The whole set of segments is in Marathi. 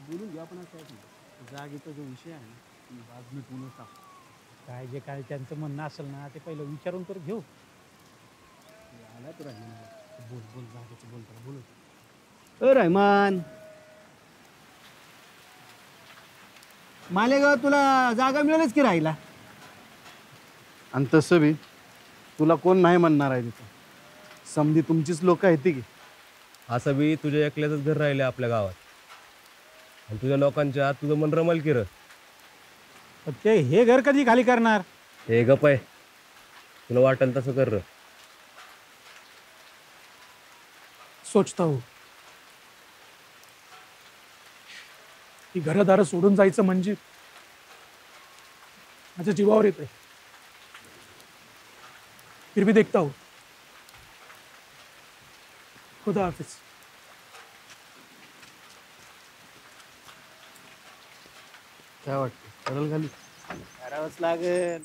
बोलून घ्या आपण जागेचा जो विषय आहे ना बाजूने बोलून टाक. काय जे काय त्यांचं म्हणणं असेल ना ते पहिलं विचारून तर घेऊ. आला तर बोल बोल जागेचं बोल त्याला बोलू. रहमान मालेगाव तुला जागा मिळेलच की राहिला. आणि तसं बी तुला कोण नाही म्हणणार आहे तिथं. समधी तुमचीच लोक आहेत की. असं बी तुझ्या एकल्याच घर राहिले आपल्या गावात आणि तुझ्या लोकांच्या तुझं मन रमल की र. पण ते हे घर कधी खाली करणार? हे गप आहे, तुला वाटेल तसं कर र. सोचता हो ही घरदार सोडून जायचं म्हणजे माझ्या जीवावर येत आहे. फिर भी देखता हो. खुदा हाफिज. काय वाटतं सरळ खाली करावंच लागेल.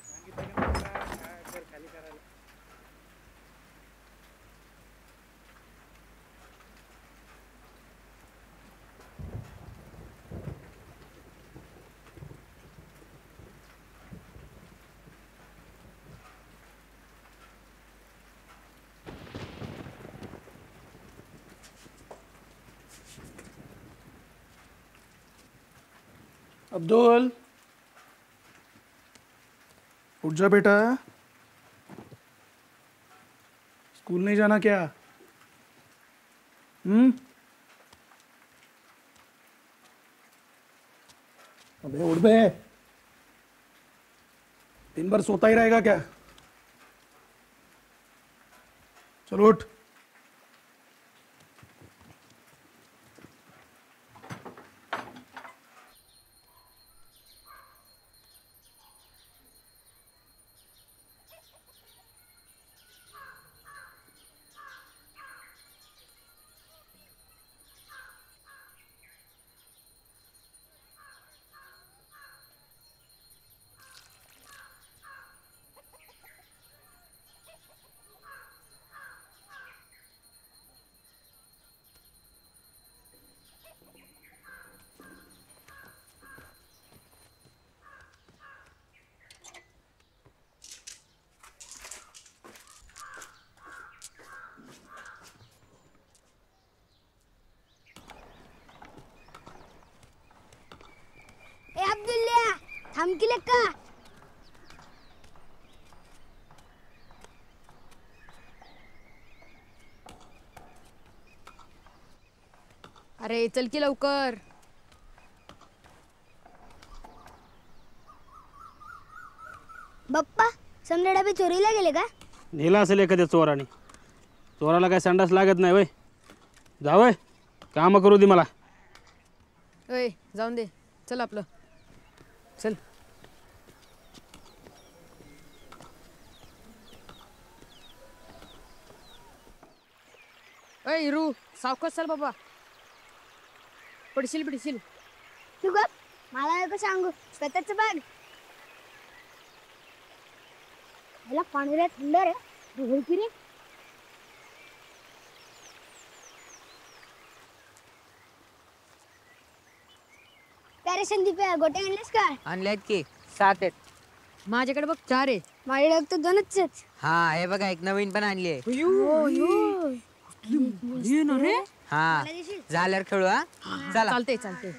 अब्दुल उठ जा बेटा. स्कूल नहीं जाना क्या? अबे उठ बे. दिन भर सोता ही रहेगा क्या? चलो उठ. थांबकी का? अरे चल की लवकर. बाप्पा समजा डबे चोरीला गेले का? नेला असेल एखाद्या चोराने. चोराला काय संडास लागत नाही वय. जावय काम करू दे मला. ओय जाऊन दे, चल आपलं चल. ओय हिरू सावकाश चल बाबा, पडशील पिडशील. तू गप, मला नको सांगू. स्वतःच बघ. मला पाणी थंड रे. ढोल की रे. काय रे संदीप, गोटे आणलेस का? आणल्यात की 7 आहेत. माझ्याकडे बघ 4 आहे. माझ्याकडे तर 2च आहेत. हा हे बघा एक नवीन पण आणली आहे. हा झाल्यावर खेळू. हा चला. चालते चालते.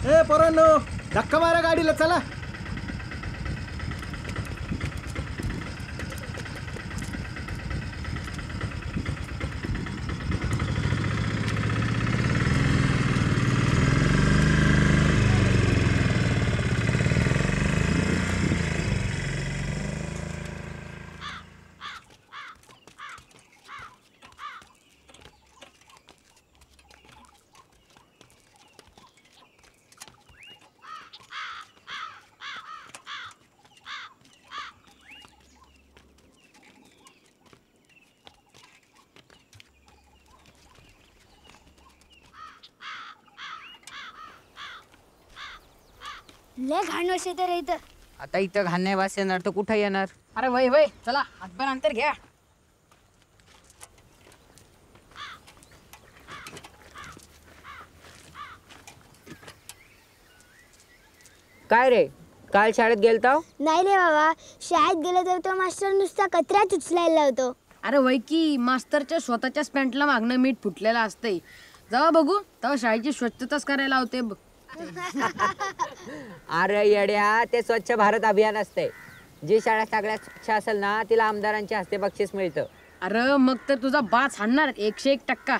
ए पोरांनो धक्का मारा गाडीला चला. लय घाण वर्ष तर इथं. आता इथं घाण वास येणार तर कुठं येणार? अरे वय वय चला, हातभर अंतर घ्या. काय रे काल शाळेत गेलता? नाही रे बाबा, शाळेत गेलो तर तो मास्टर नुसता कचऱ्यात उचलायला लावतो. अरे वै की मास्तरच्या स्वतःच्याच पॅन्टला मागणं मीठ फुटलेलं असतंय. जेव्हा बघू तेव्हा शाळेची स्वच्छताच करायला होते. अरे येड्या, ते स्वच्छ भारत अभियान असते. जी शाळा सगळ्यात स्वच्छ असेल ना तिला आमदारांच्या हस्ते बक्षीस मिळतं. अरे मग तर तुझा बाच हाणणार 101%.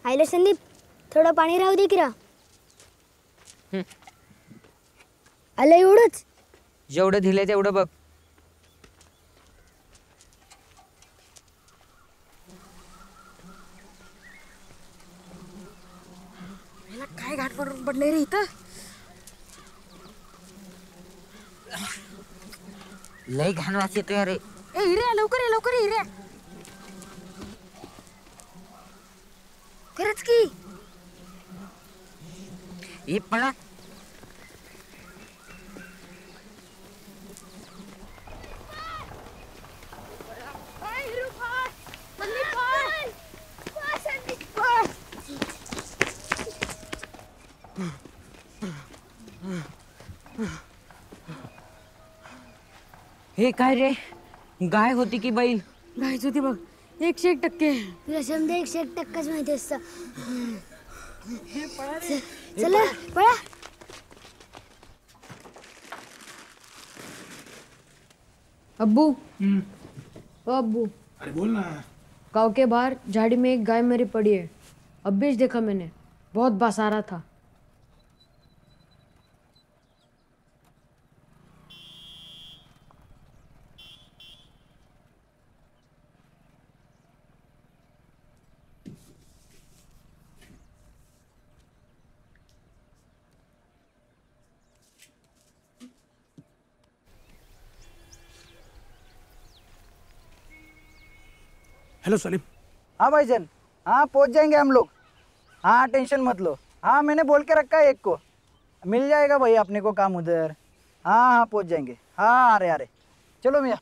आयला संदीप, थोडं पाणी राहू दे की रा. आलं एवढंच? जेवढं दिले तेवढं बघ. काय घाट पडून पडले रे इथं. लय घाण वास येतोय रे. ए हिरे लवकर ये, लवकर ये हिरे. खरंच की. हे पळा. हे काय रे, गाय होती की बैल? गायच होती बघ, 101%. तुला समजा 101%च माहिती असतं. चला पळा. अब्बू, ओ अब्बू, अरे बोल ना. गांव के बाहर झाड़ी में एक गाय मरी पड़ी है. अब भी देखा मैंने, बहुत बास आ रहा था. हेलो सलीम. हाँ भाईजान, हाँ पहुंच जाएंगे हम लोग. हाँ टेंशन मत लो. हाँ मैंने बोल के रखा है एक को, मिल जाएगा भाई अपने को काम उधर. हाँ हाँ पहुंच जाएंगे. हाँ आ रहे चलो मियाँ.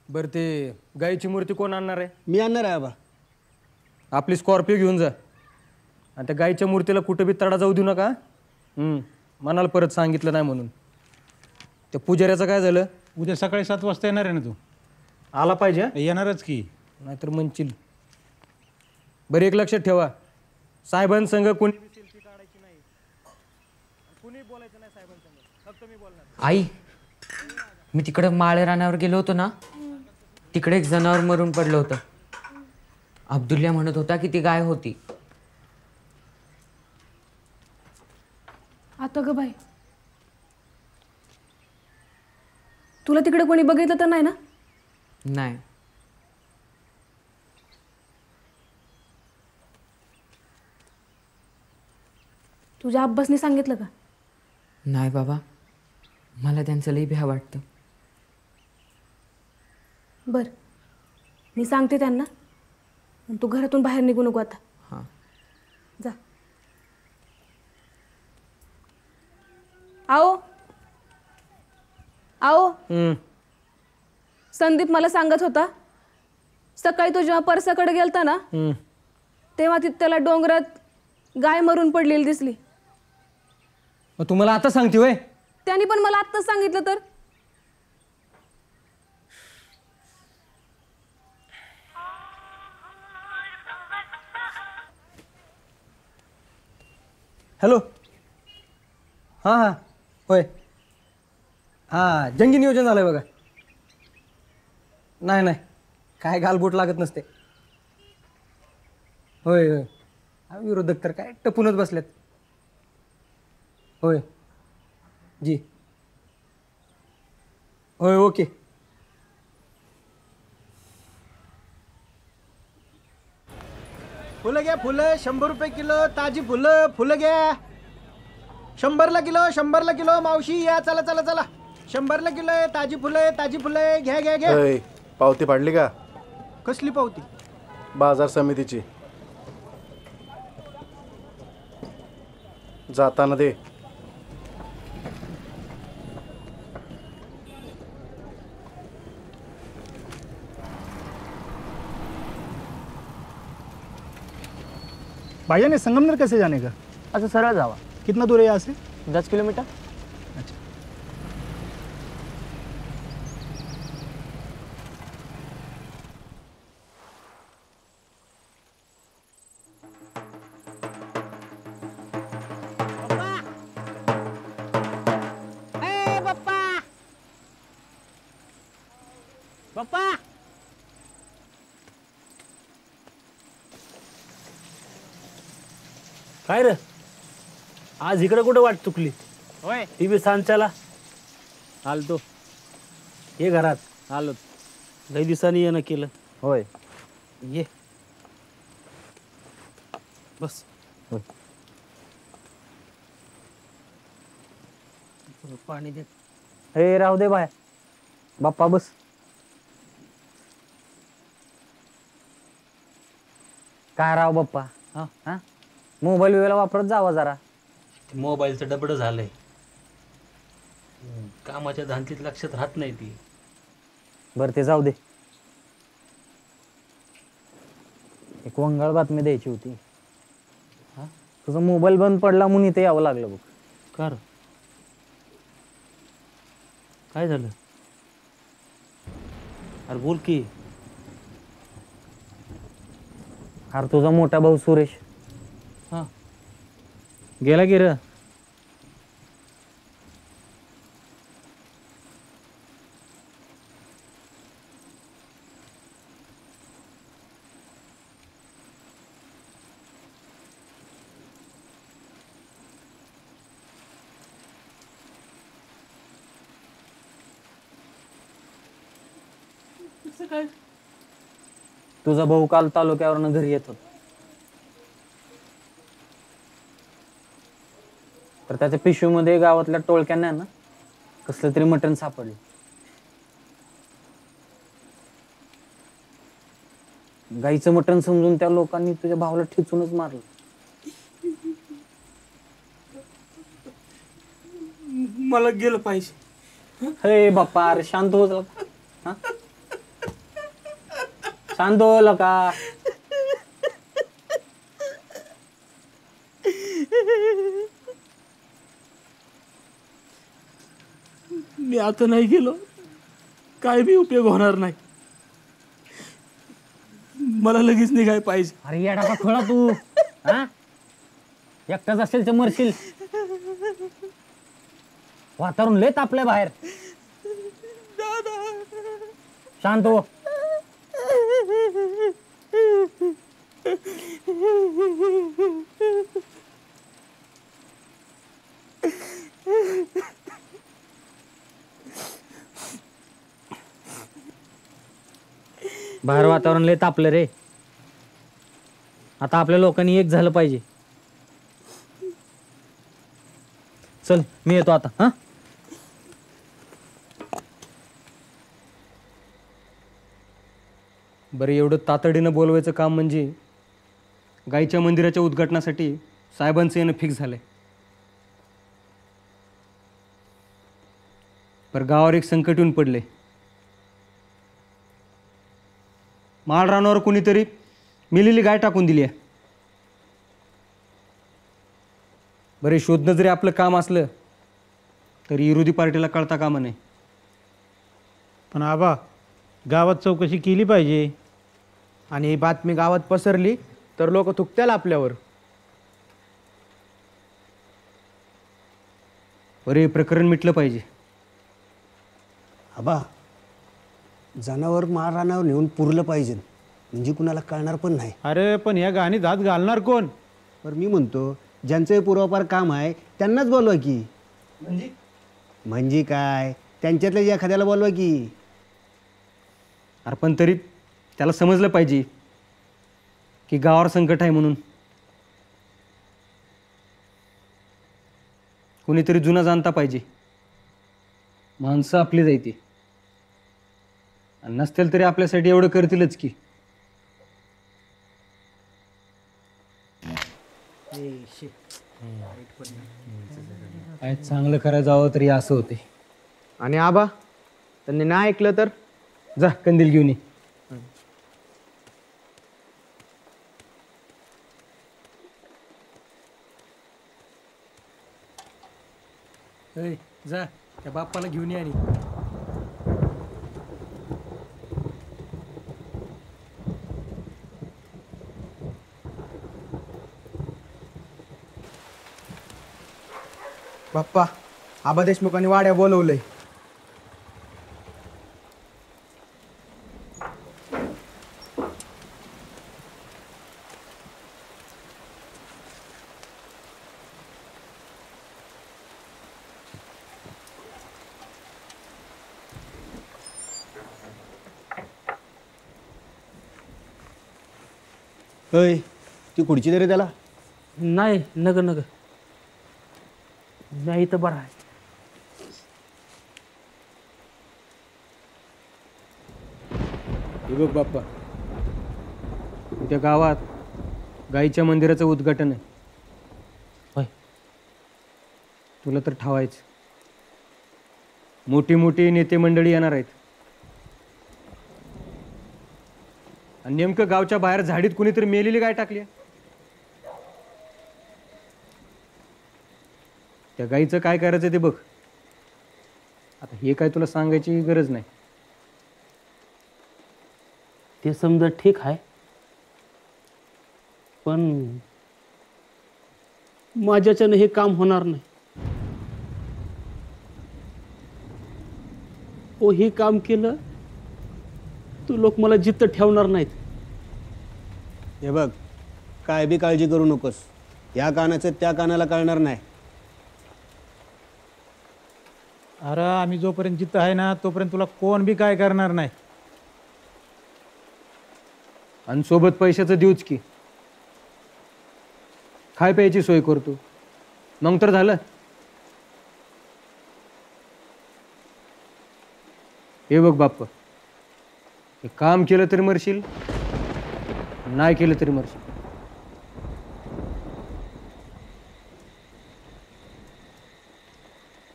बरं ते गाईची मूर्ती कोण आणणार आहे? मी आणणार आहे आबा. आपली स्कॉर्पिओ घेऊन जा आणि त्या गाईच्या मूर्तीला कुठं बी तडा जाऊ देऊ नका. मनाला परत सांगितलं नाही म्हणून. त्या पुजाऱ्याचं काय झालं? उद्या सकाळी 7 वाजता येणार आहे ना तू? आला पाहिजे हं? येणारच की. नाहीतर म्हणशील. बरं एक लक्षात ठेवा, साहेबांसंग कोणी सेल्फी काढायची नाही. कोणी बोलायचं नाही साहेबांसंग, फक्त मी बोलणार. आई, मी तिकडे माळे रानावर गेलो होतो ना, तिकडे एक जनावर मरून पडलं होतं. अब्दुल्ला म्हणत होता की ती गाय होती. आता ग बाई, तुला तिकडे कोणी बघितलं तर नाही ना? नाही. तुझ्या अब्बासने सांगितलं का? नाही बाबा, मला त्यांचं लई भ्या वाटतं. बर, मी सांगते त्यांना. तू घरातून बाहेर निघू नको आता. हां. जा. आओ आओ, संदीप मला सांगत होता, सकाळी तो जेव्हा परसाकडे गेलता ना, तेव्हा तिथे त्याला डोंगरात गाय मरून पडलेली दिसली. मग तुम्हाला आता सांगते होय? त्यांनी पण मला आत्ताच सांगितलं तर. हॅलो. हां हां होय. हां जंगी नियोजन झालं आहे बघा. नाही नाही, काय गालबोट लागत नसते. होय होय, विरोधक तर काय टपूनच बसल्यात. होय जी, होय ओके. हो लगे घ्या फुलं 100 रुपये किलो ताजी फुलं घ्या 100ला किलो मावशी या चला चला चला 100ला किलो आहे ताजी फुलं आहे घ्या घ्या घ्या अय, पावती पाडली का? कसली पावती? बाजार समितीची. जाताना दे. भाईजान ये संगमनेर कैसे जाने का? अच्छा सरळ जावा. कितना दूर है यहाँ से? 10 किलोमीटर. काय रे आज इकडे कुठे वाट चुकली? होय ती बी सांच्याला आलतो. ये घरात आलो. लई दिवसांनी येणं केलं. होय. ये बस. पाणी दे. हे राहू दे बाय. बाप्पा बस. काय राव बाप्पा हा मोबाईल बिबाईल वापरत जावा जरा. मोबाईलचं डबड झालंय. कामाच्या धांतीत लक्षात राहत नाही ती. बरं ते जाऊ दे. एक वंगाळ बातमी द्यायची होती. तुझा मोबाईल बंद पडला म्हणून इथे यावं लागलं बघ. कर काय झालं? अरे बोल की. अरे तुझा मोठा भाऊ सुरेश हा गेला की र. तुझा भाऊ काल तालुक्यावरनं घरी येत होता. तर त्याच्या पिशवीमध्ये गावातल्या टोळक्यांना ना कसलं तरी मटण सापडलं. गाईचं मटण समजून त्या लोकांनी तुझ्या भावाला ठेचूनच मारलं. मला गेलं पाहिजे. हे बाप्पा अरे शांत हो जरा. हा? शांत हो का. मी आता नाही गेलो काय बी उपयोग होणार नाही. मला लगेच निघाय पाहिजे. अरे येडा का खोळा तू. हा एकटाच असेल तर मरशील. वातावरण लय तापलंय बाहेर. शांत हो. बाहेर वातावरण लय तापलं रे. आता आपल्या लोकांनी एक झालं पाहिजे. चल मी येतो आता. हा बरं एवढं तातडीनं बोलवायचं काम म्हणजे गाईच्या मंदिराच्या उद्घाटनासाठी साहेबांचं येणं फिक्स झालंय. पर गावावर एक संकट येऊन पडले. माळ रानावर कुणीतरी मिलेली गाय टाकून दिली आहे. बरे शोधणं जरी आपलं काम असलं तरी विरोधी पार्टीला कळता कामा नाही. पण आबा गावात चौकशी केली पाहिजे. आणि ही बातमी गावात पसरली तर लोक थुकत्याल आपल्यावर. बरे प्रकरण मिटलं पाहिजे. आबा जनावर माळ रानावर नेऊन पुरलं पाहिजे म्हणजे कुणाला कळणार पण नाही. अरे पण या गाणी दात घालणार कोण? पण मी म्हणतो ज्यांचं पूर्वापार काम आहे त्यांनाच बोलवा की. म्हणजे काय त्यांच्यातल्या एखाद्याला बोलवा की. अरे पण तरी त्याला समजलं पाहिजे की गावावर संकट आहे म्हणून? कुणीतरी जुना जाणता पाहिजे. माणसं आपली जायती आणि नसतील तरी आपल्यासाठी एवढं करतीलच की. काय चांगलं करायला जावं तरी असं होते. आणि आबा त्यांनी नाही ऐकलं तर? जा कंदील घेऊन ये. जा त्या बाप्पाला घेऊन ये. आणि बाप्पा आबा देशमुखांनी वाड्या बोलवलंय. होय ती खुर्ची तरी त्याला. नाही नग नग, नाही तर बरं आहे. हे बघ बाप्पा, उद्या गावात गाईच्या मंदिराचं उद्घाटन आहे. होय. तुला तर ठावायचं, मोठी मोठी नेते मंडळी येणार आहेत. आणि नेमकं गावच्या बाहेर झाडीत कुणीतरी मेलेली गाय टाकली. त्या गाईचं काय करायचं ते बघ. आता हे काय तुला सांगायची गरज नाही. ते समजा ठीक आहे, पण माझ्याच्यानं हे काम होणार नाही. ओ हे काम केलं तर लोक मला जिद्द ठेवणार नाहीत. हे बघ, काय बी काळजी करू नकोस. या कानाचं त्या कानाला कळणार नाही. अरे आम्ही जोपर्यंत जिथं आहे ना तोपर्यंत तुला कोण बी काय करणार नाही. आणि सोबत पैशाचं देऊच की. खाय प्यायची सोय करतो, मग तर झालं. हे बघ बाप्पा, हे काम केलं तरी मरशील, नाही केलं तरी मरशील.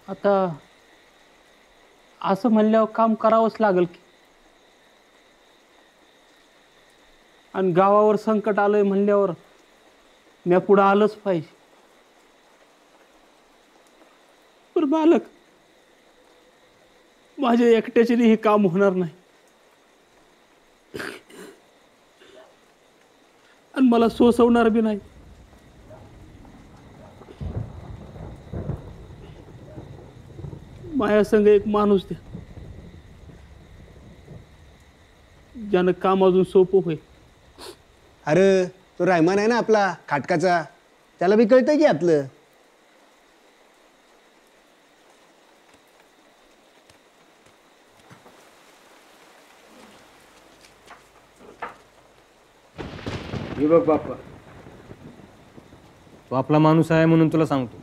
आता असं म्हणल्यावर काम करावंच लागेल की. आणि गावावर संकट आलंय म्हणल्यावर मी पुढं आलंच पाहिजे. पण बालक, माझ्या एकट्याच्याने हे काम होणार नाही. आणि मला सोसवणार बी नाही. माया संग एक माणूस द्या, ज्यानं काम अजून सोपं होईल. अरे तो रायमान आहे ना आपला खाटकाचा, त्याला बी कळतंय की आतलं. हे बघ बाप्पा, तो आपला माणूस आहे म्हणून तुला सांगतो.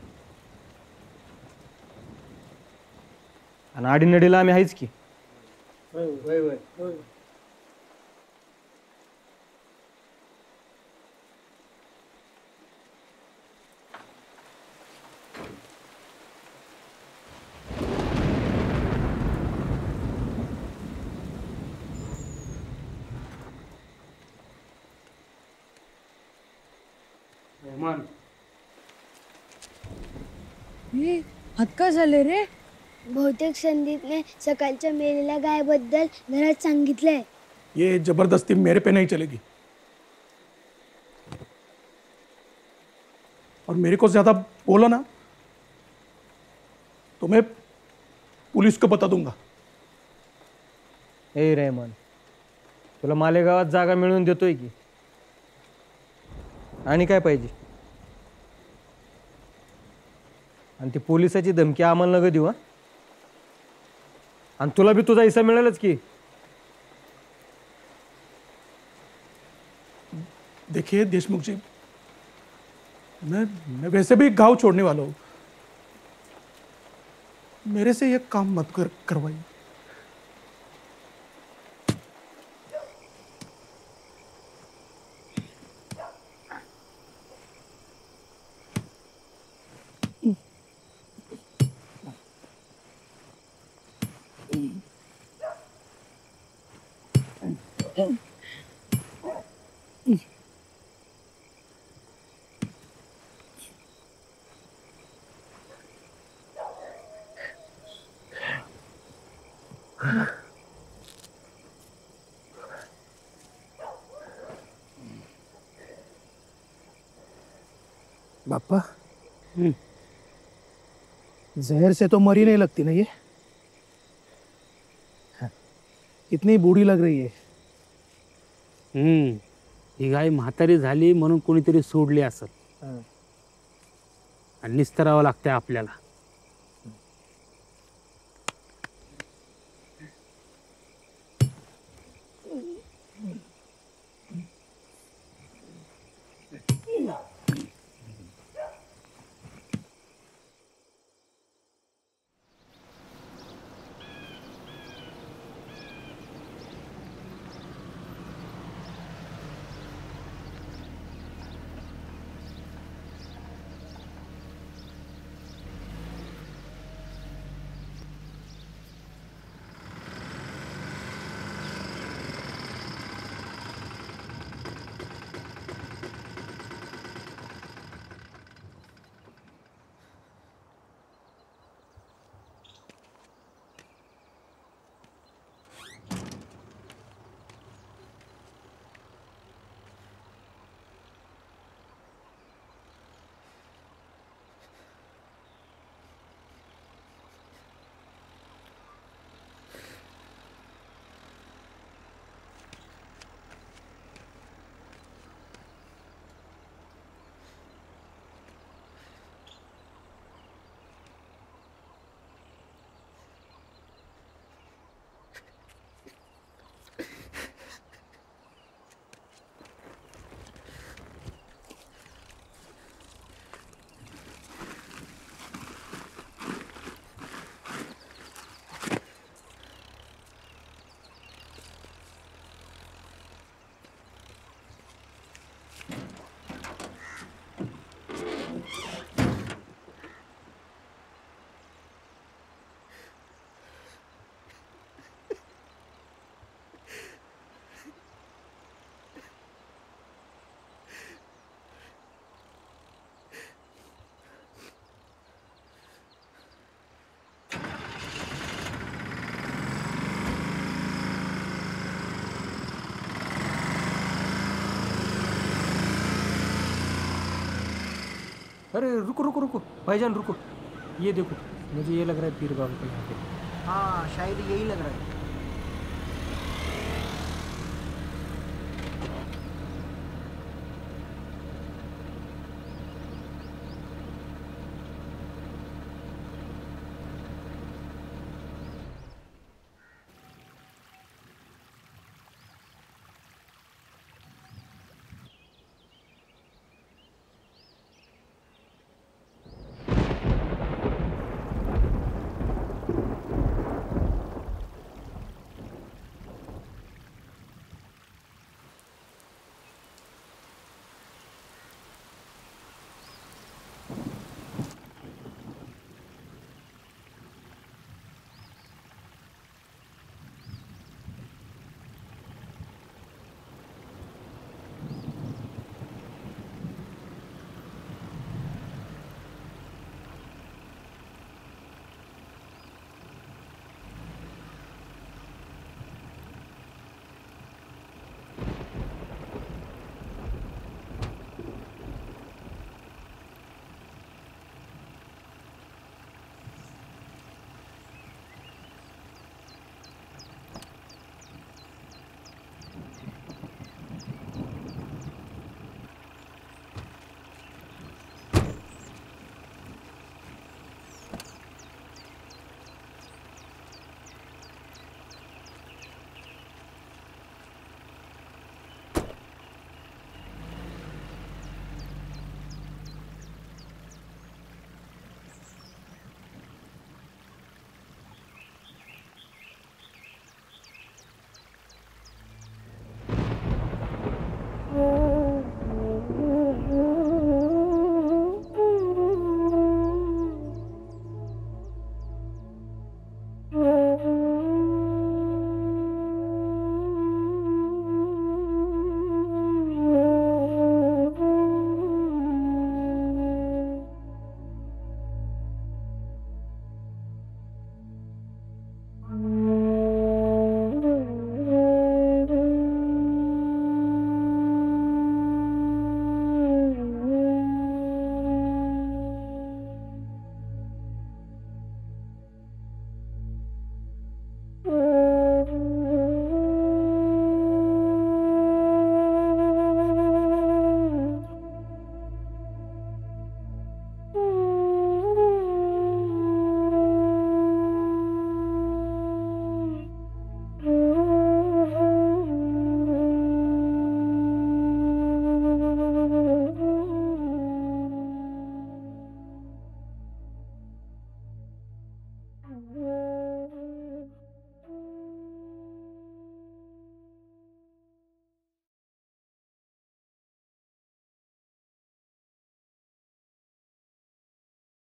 आणि आडीनडीला आम्ही आहेच की. हात काय झाले रे? बहुतेक संदीपने सकाळच्या मेलेल्या गायबद्दल घरात सांगितलंय. ये जबरदस्ती मेरे पे नहीं चलेगी. और मेरे को ज्यादा बोला ना तो मैं पुलिस को बता दूंगा. ए रहमान, तुला मालेगावात जागा मिळवून देतोय की, आणि काय पाहिजे? आणि ती पोलिसाची धमकी आम्हाला नका देऊ. आणि तुला बी तुझा हिस्सा मिळेलच की. देखिए देशमुख जी, मैं वैसे भी गांव छोड़ने वाला हूं, मेरे से ये काम मत करवाइए। बापा, जहर से तो मरी नहीं लगती ना ये? कितनी बूढ़ी लग रही है। ही गाय म्हातारी झाली म्हणून कोणीतरी सोडली असत आणि निस्तरावं लागतंय आपल्याला. अरे रुको रुको रुको भाईजान रुको, ये देखो, मुझे ये लग रहा है पीर बाबा के यहाँ पे। हाँ शायद यही लग रहा है।